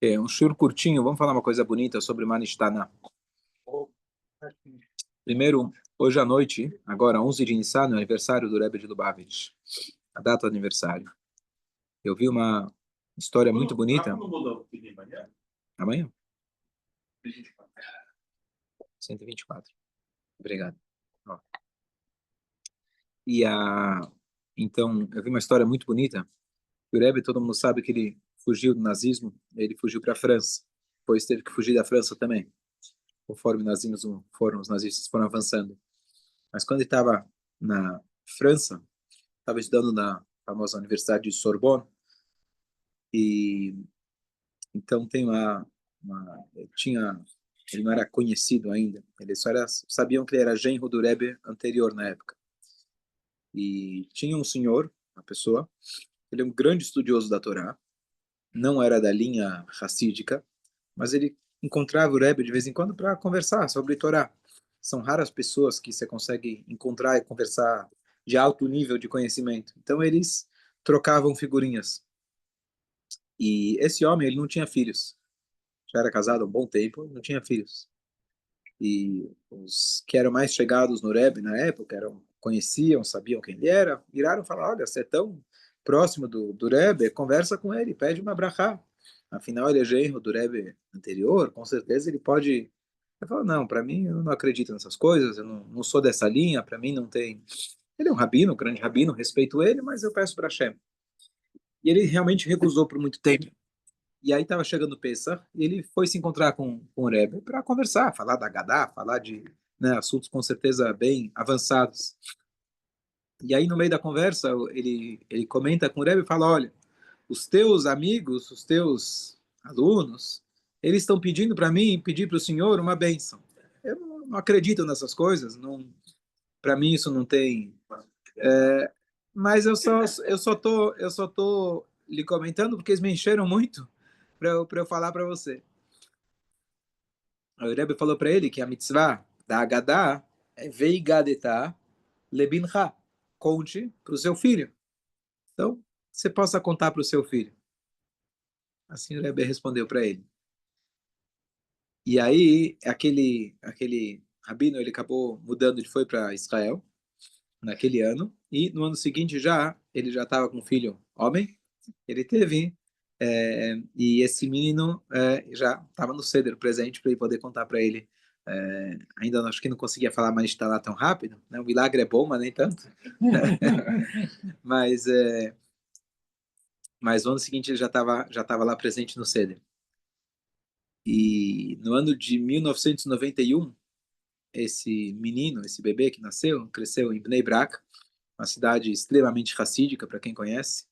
É um shiur curtinho, vamos falar uma coisa bonita sobre Manistana. Primeiro, hoje à noite, agora 11 de Nissan, no aniversário do Rebbe de Lubavitch, a data do aniversário. Eu vi uma história muito bonita. Amanhã? 124. Obrigado. Ó. E então, eu vi uma história muito bonita. O Rebbe, todo mundo sabe que ele fugiu do nazismo, ele fugiu para a França. Depois teve que fugir da França também, conforme os nazistas foram avançando. Mas quando ele estava na França, estava estudando na famosa Universidade de Sorbonne, e então tem ele não era conhecido ainda, eles só sabiam que ele era genro do Rebbe anterior na época. E tinha um senhor, uma pessoa, ele é um grande estudioso da Torá, não era da linha racídica, mas ele encontrava o Rebbe de vez em quando para conversar sobre Torá. São raras pessoas que você consegue encontrar e conversar de alto nível de conhecimento. Então eles trocavam figurinhas. E esse homem, ele não tinha filhos. Já era casado há um bom tempo, não tinha filhos. E os que eram mais chegados no Rebbe na época, conheciam, sabiam quem ele era, viraram e falaram, olha, você é tão próximo do Rebbe, conversa com ele, pede uma brachá. Afinal, ele é genro do Rebbe anterior, com certeza ele pode... Ele falou, não, para mim, eu não acredito nessas coisas, eu não sou dessa linha, para mim não tem... Ele é um rabino, um grande rabino, respeito ele, mas eu peço para Hashem. E ele realmente recusou por muito tempo. E aí estava chegando o Pesach, e ele foi se encontrar com o Rebbe para conversar, falar da Gadá, falar de, né, assuntos com certeza bem avançados. E aí, no meio da conversa, ele comenta com o Rebbe e fala, olha, os teus amigos, os teus alunos, eles estão pedindo para mim, pedir para o senhor uma bênção. Eu não acredito nessas coisas, não, para mim isso não tem... Mas eu só tô lhe comentando porque eles me encheram muito para eu falar para você. O Rebbe falou para ele que a mitzvah da Agadá é veigadetá lebincha. Conte para o seu filho. Então, você possa contar para o seu filho. Assim o Rebbe respondeu para ele. E aí, aquele rabino, ele acabou mudando, ele foi para Israel naquele ano, e no ano seguinte ele já estava com um filho homem, ele teve, e esse menino já estava no ceder presente para ele poder contar para ele. Ainda acho que não conseguia falar mais está lá tão rápido, né? O milagre é bom, mas nem tanto. mas, mas no ano seguinte ele já tava lá presente no ceder. E no ano de 1991, esse menino, esse bebê que nasceu, cresceu em Bnei Brak, uma cidade extremamente racídica, para quem conhece.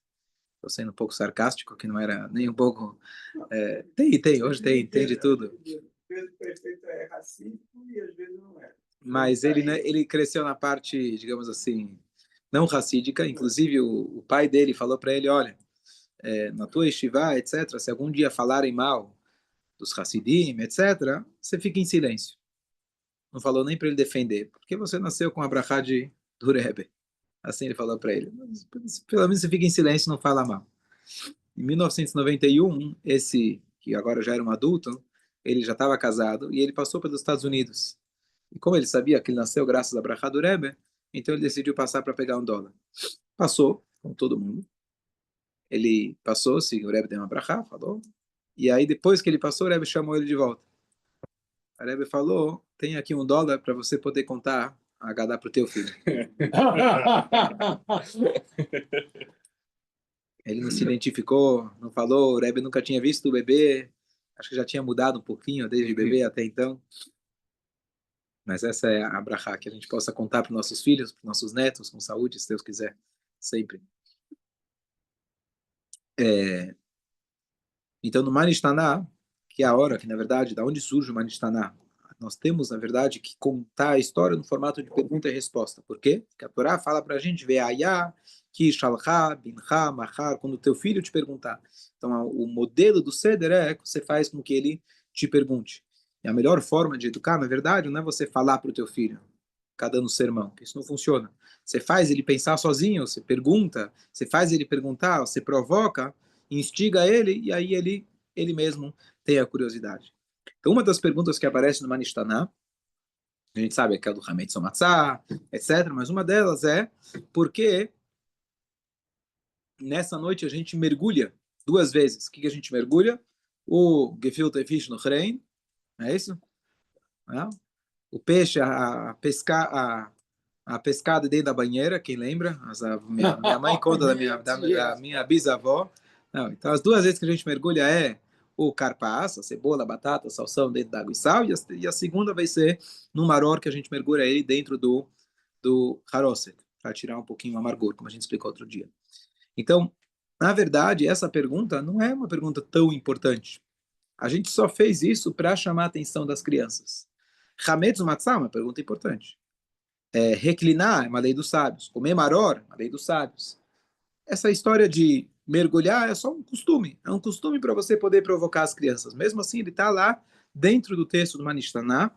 Estou sendo um pouco sarcástico, que não era nem um pouco. Hoje tem de tudo. Mas ele, né, ele cresceu na parte, digamos assim, não racídica. Inclusive, o pai dele falou para ele: olha, na tua estivá, etc., se algum dia falarem mal dos Hassidim, etc., você fica em silêncio. Não falou nem para ele defender, porque você nasceu com a brachá do Rebbe. Assim ele falou para ele. Pelo menos você fica em silêncio e não fala mal. Em 1991, esse, que agora já era um adulto, ele já estava casado e ele passou pelos Estados Unidos. E como ele sabia que ele nasceu graças a brachá do Rebbe, então ele decidiu passar para pegar $1. Passou, com todo mundo. Ele passou, se o Rebbe deu uma brachá, falou. E aí, depois que ele passou, o Rebbe chamou ele de volta. O Rebbe falou, tem aqui $1 para você poder contar a Gadá para o teu filho. Ele não se identificou, não falou, o Rebbe nunca tinha visto o bebê, acho que já tinha mudado um pouquinho desde bebê até então. Mas essa é a brachá, que a gente possa contar para os nossos filhos, para os nossos netos, com saúde, se Deus quiser, sempre. Então, no Manishtaná, que é a hora que, na verdade, da onde surge o Manishtaná, nós temos, na verdade, que contar a história no formato de pergunta e resposta. Por quê? Porque a Torá fala para a gente, Ve'ayá, Ki Shalcha, Bincha, Machar, quando o teu filho te perguntar. Então, o modelo do Seder é que você faz com que ele te pergunte. E a melhor forma de educar, na verdade, não é você falar para o teu filho, ficar dando sermão, que isso não funciona. Você faz ele pensar sozinho, você pergunta, você faz ele perguntar, você provoca, instiga ele, e aí ele ele mesmo tem a curiosidade. Então, uma das perguntas que aparece no Manishtaná, a gente sabe que é do Hametz Matzah, etc., mas uma delas é por que nessa noite a gente mergulha 2 vezes. O que a gente mergulha? O Gefilte Fish no Rein, é isso? É? O peixe, a pescada dentro da banheira, quem lembra? Minha mãe conta da minha bisavó. Não, então, as 2 vezes que a gente mergulha é o carpaça, cebola, batata, salsão dentro da água e sal, e a segunda vai ser no maror, que a gente mergulha ele dentro do haroset, para tirar um pouquinho o amargor, como a gente explicou outro dia. Então, na verdade, essa pergunta não é uma pergunta tão importante. A gente só fez isso para chamar a atenção das crianças. Hametz Matzah é uma pergunta importante. Reclinar é uma lei dos sábios. Comer maror é uma lei dos sábios. Essa história de mergulhar é só um costume. É um costume para você poder provocar as crianças. Mesmo assim, ele está lá dentro do texto do Manishtaná.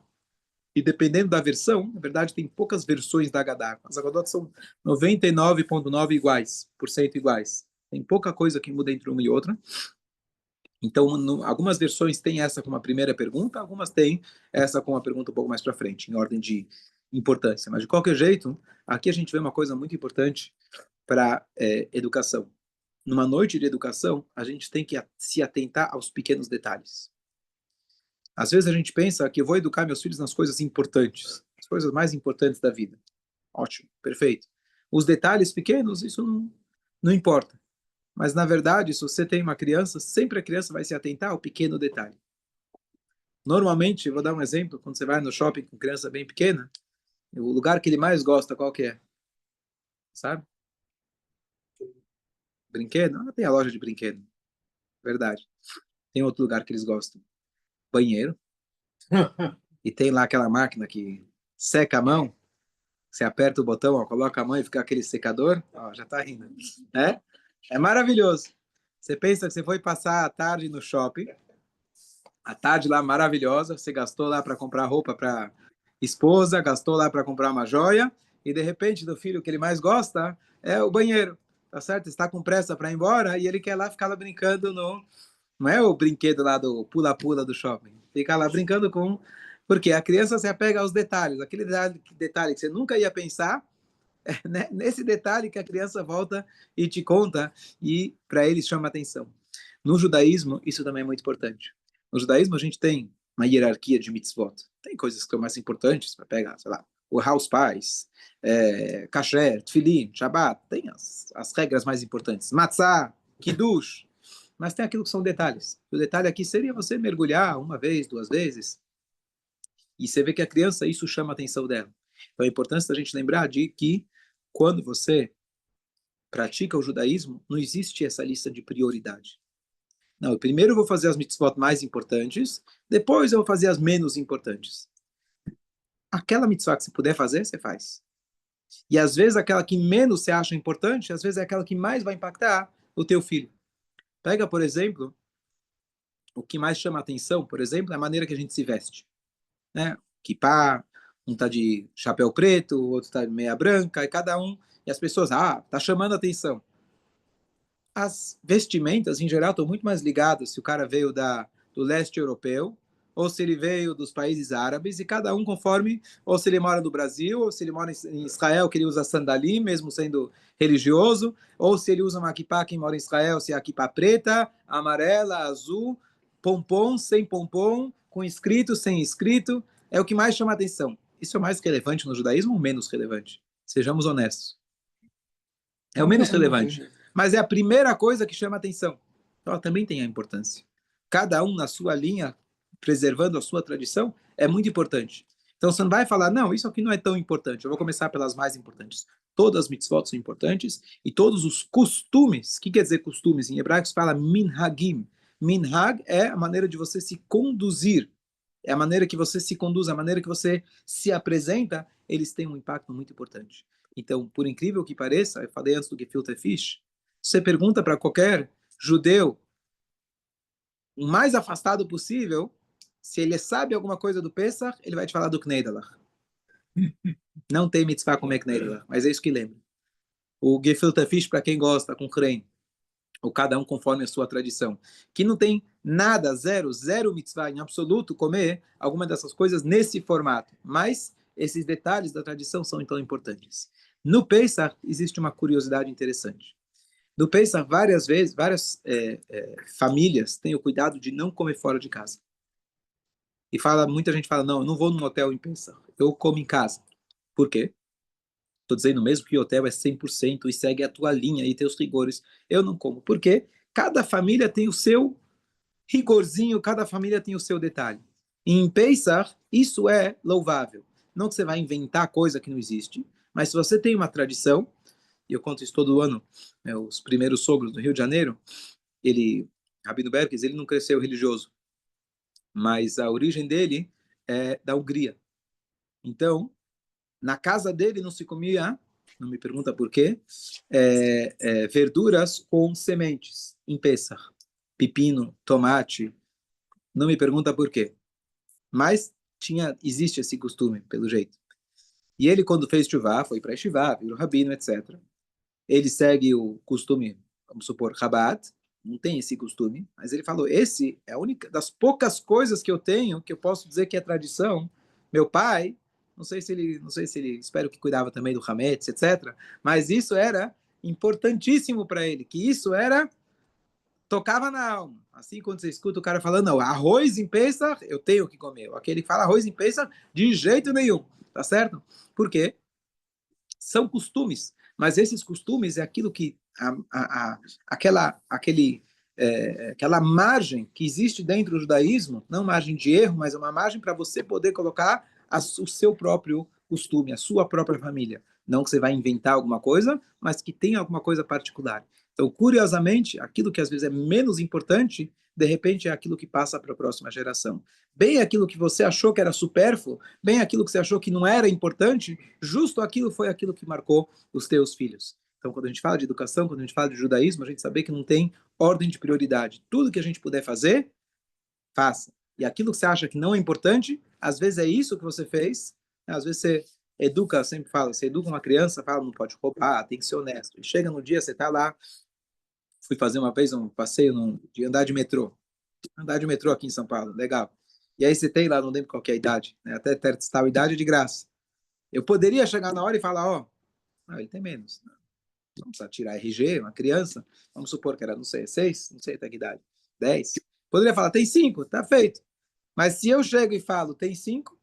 E dependendo da versão, na verdade, tem poucas versões da Haggadah. As Haggadot são 99,9% iguais. Tem pouca coisa que muda entre uma e outra. Então, algumas versões têm essa como a primeira pergunta, algumas têm essa como a pergunta um pouco mais para frente, em ordem de importância. Mas, de qualquer jeito, aqui a gente vê uma coisa muito importante para educação. Numa noite de educação, a gente tem que se atentar aos pequenos detalhes. Às vezes a gente pensa que eu vou educar meus filhos nas coisas importantes, as coisas mais importantes da vida. Ótimo, perfeito. Os detalhes pequenos, isso não importa. Mas, na verdade, se você tem uma criança, sempre a criança vai se atentar ao pequeno detalhe. Normalmente, eu vou dar um exemplo, quando você vai no shopping com criança bem pequena, o lugar que ele mais gosta, qual que é? Sabe? Brinquedo? Ah, tem a loja de brinquedo. Verdade. Tem outro lugar que eles gostam. Banheiro. E tem lá aquela máquina que seca a mão. Você aperta o botão, ó, coloca a mão e fica aquele secador. Ó, já tá rindo. É maravilhoso. Você pensa que você foi passar a tarde no shopping, a tarde lá maravilhosa, você gastou lá para comprar roupa para esposa, gastou lá para comprar uma joia, e de repente do filho que ele mais gosta é o banheiro, tá certo? Está com pressa para ir embora e ele quer lá ficar lá brincando não é o brinquedo lá do pula-pula do shopping, fica lá brincando com, porque a criança se apega aos detalhes, aquele detalhe que você nunca ia pensar, né? Nesse detalhe que a criança volta e te conta e para eles chama atenção. No judaísmo, isso também é muito importante. No judaísmo, a gente tem uma hierarquia de mitzvot. Tem coisas que são mais importantes para pegar, sei lá, o house pies, kasher, tefilin, shabbat, tem as regras mais importantes. Matzah, kiddush, mas tem aquilo que são detalhes. O detalhe aqui seria você mergulhar 1 vez, 2 vezes, e você vê que a criança, isso chama a atenção dela. Então, é importante a gente lembrar de que quando você pratica o judaísmo, não existe essa lista de prioridade. Não, eu primeiro vou fazer as mitzvot mais importantes, depois eu vou fazer as menos importantes. Aquela mitzvah que você puder fazer, você faz. E às vezes aquela que menos você acha importante, às vezes é aquela que mais vai impactar o teu filho. Pega, por exemplo, o que mais chama a atenção, por exemplo, é a maneira que a gente se veste. Né? Kippah, um tá de chapéu preto, o outro tá de meia branca, e cada um, e as pessoas, tá chamando a atenção. As vestimentas, em geral, estão muito mais ligadas se o cara veio do leste europeu ou se ele veio dos países árabes, e cada um conforme, ou se ele mora no Brasil, ou se ele mora em Israel, que ele usa sandalim, mesmo sendo religioso, ou se ele usa uma kippah, quem mora em Israel, se é a kippah preta, amarela, azul, pompom, sem pompom, com escrito, sem escrito, é o que mais chama a atenção. Isso é mais relevante no judaísmo ou menos relevante? Sejamos honestos. É o menos relevante. Mas é a primeira coisa que chama a atenção. Então, ela também tem a importância. Cada um na sua linha, preservando a sua tradição, é muito importante. Então, você não vai falar, não, isso aqui não é tão importante. Eu vou começar pelas mais importantes. Todas as mitzvot são importantes e todos os costumes. O que quer dizer costumes? Em hebraico se fala minhagim. Minhag é a maneira de você se conduzir. É a maneira que você se conduz, a maneira que você se apresenta, eles têm um impacto muito importante. Então, por incrível que pareça, eu falei antes do Gefilte Fish, você pergunta para qualquer judeu, o mais afastado possível, se ele sabe alguma coisa do Pesach, ele vai te falar do Kneidalach. Não tem mitzvah comer Kneidalach, mas é isso que lembra. O Gefilte Fish, para quem gosta, com creme. ou cada um conforme a sua tradição, que não tem nada, zero mitzvah em absoluto comer alguma dessas coisas nesse formato, mas esses detalhes da tradição são então importantes. No Pesach existe uma curiosidade interessante. No Pesach, várias vezes, várias famílias têm o cuidado de não comer fora de casa. E muita gente fala, não, eu não vou num hotel em Pesach, eu como em casa. Por quê? Estou dizendo mesmo que o hotel é 100% e segue a tua linha e tem os rigores. Eu não como. Por quê? Cada família tem o seu rigorzinho, cada família tem o seu detalhe. E em Pesach, isso é louvável. Não que você vai inventar coisa que não existe, mas se você tem uma tradição, e eu conto isso todo ano, os primeiros sogros do Rio de Janeiro, Rabino Berkes, ele não cresceu religioso, mas a origem dele é da Hungria. Então, na casa dele não se comia, não me pergunta por quê, verduras com sementes em Pêssar. Pepino, tomate, não me pergunta por quê. Mas existe esse costume, pelo jeito. E ele, quando fez chuvá, foi para chuvá, virou rabino, etc. Ele segue o costume, vamos supor, Rabat, não tem esse costume, mas ele falou, esse é a única das poucas coisas que eu tenho que eu posso dizer que é tradição. Meu pai, não sei se ele, espero que cuidava também do Hametz, etc. Mas isso era importantíssimo para ele, que isso tocava na alma. Assim, quando você escuta o cara falando, não, arroz em Pesach, eu tenho que comer. Aquele que fala arroz em Pesach, de jeito nenhum, tá certo? Por quê? São costumes, mas esses costumes é aquilo que aquela margem que existe dentro do judaísmo, não margem de erro, mas é uma margem para você poder colocar o seu próprio costume, a sua própria família. Não que você vai inventar alguma coisa, mas que tem alguma coisa particular. Então, curiosamente, aquilo que às vezes é menos importante, de repente é aquilo que passa para a próxima geração. Bem aquilo que você achou que era supérfluo, bem aquilo que você achou que não era importante, justo aquilo foi aquilo que marcou os teus filhos. Então, quando a gente fala de educação, quando a gente fala de judaísmo, a gente sabe que não tem ordem de prioridade. Tudo que a gente puder fazer, faça. E aquilo que você acha que não é importante, às vezes é isso que você fez, né? Às vezes você educa, sempre fala, você educa uma criança, fala, não pode roubar, tem que ser honesto. E chega no dia, você está lá, fui fazer uma vez um passeio de andar de metrô. Andar de metrô aqui em São Paulo, legal. E aí você tem lá, não lembro qual que é a idade, né? Até tal idade de graça. Eu poderia chegar na hora e falar, ó, não, ele tem menos. Não precisa tirar RG, uma criança. Vamos supor que era, não sei, 6, não sei até que idade, 10. Poderia falar, tem 5, tá feito. Mas se eu chego e falo, tem 5,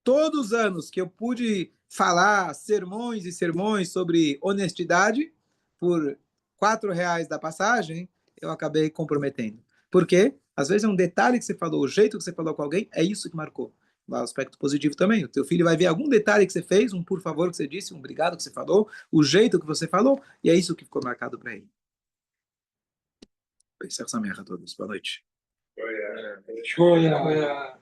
todos os anos que eu pude falar sermões e sermões sobre honestidade, por R$ 4 da passagem, eu acabei comprometendo. Por quê? Às vezes é um detalhe que você falou, o jeito que você falou com alguém, é isso que marcou. Lá o aspecto positivo também. O teu filho vai ver algum detalhe que você fez, um por favor que você disse, um obrigado que você falou, o jeito que você falou, e é isso que ficou marcado para ele. Pensar essa merda a todos. Boa noite. Shoya.